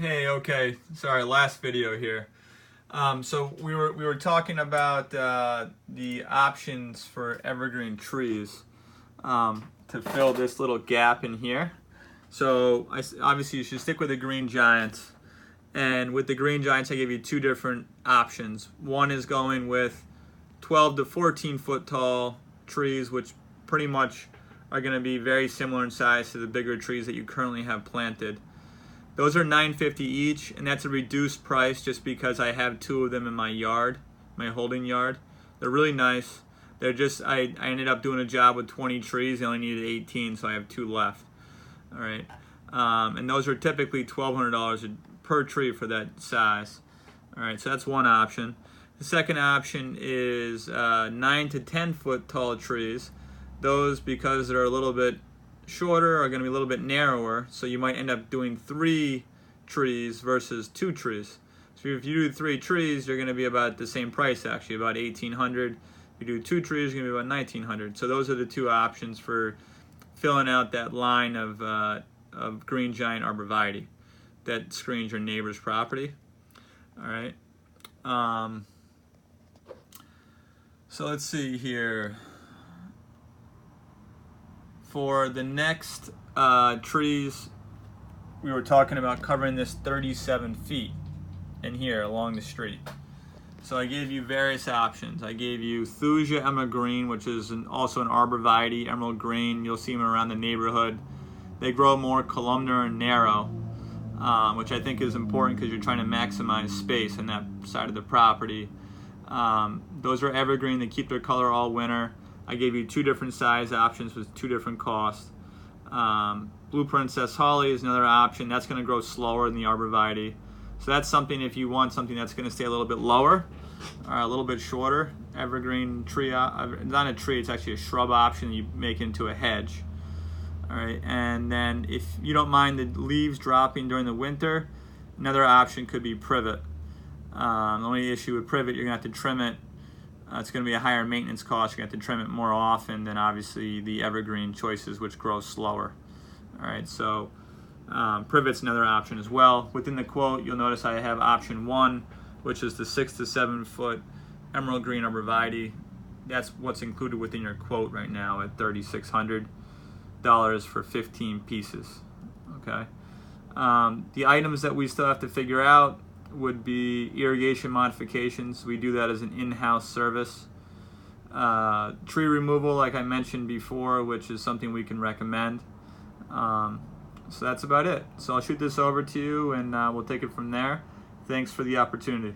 Hey, okay. Sorry, last video here. So we were talking about the options for evergreen trees to fill this little gap in here. So obviously you should stick with the green giants. And with the green giants, I gave you two different options. One is going with 12 to 14 foot tall trees, which pretty much are going to be very similar in size to the bigger trees that you currently have planted. Those are $9.50 each, and that's a reduced price just because I have two of them in my yard, my holding yard. They're really nice. They're just, I ended up doing a job with 20 trees. I only needed 18, so I have two left. All right. And those are typically $1,200 per tree for that size. All right, so that's one option. The second option is 9 to 10 foot tall trees. Those, because they're a little bit shorter, are going to be a little bit narrower, so you might end up doing 3 trees versus 2 trees. So if you do 3 trees, you're going to be about the same price, actually, about $1,800. If you do 2 trees, you're going to be about $1,900. So those are the two options for filling out that line of green giant arborvitae that screens your neighbor's property. All right. So let's see here. For the next trees, we were talking about covering this 37 feet in here along the street. So I gave you various options. I gave you Thuja emerald green, which is also an arborvitae, emerald green. You'll see them around the neighborhood. They grow more columnar and narrow, which I think is important because you're trying to maximize space on that side of the property. Those are evergreen. They keep their color all winter. I gave you 2 different size options with 2 different costs. Blue Princess Holly is another option. That's going to grow slower than the arborvitae. So that's something, if you want something that's going to stay a little bit lower or a little bit shorter. Evergreen tree, not a tree, it's actually a shrub option you make into a hedge. All right, and then if you don't mind the leaves dropping during the winter, another option could be privet. The only issue with privet, you're going to have to trim it. It's going to be a higher maintenance cost. You're going to have to trim it more often than obviously the evergreen choices, which grow slower. All right, so privet's another option as well. Within the quote, you'll notice I have option 1, which is the 6 to 7 foot emerald green arborvitae. That's what's included within your quote right now at $3,600 for 15 pieces. Okay. The items that we still have to figure out would be irrigation modifications. We do that as an in-house service. Tree removal, like I mentioned before, which is something we can recommend. So that's about it. So I'll shoot this over to you and we'll take it from there. Thanks for the opportunity.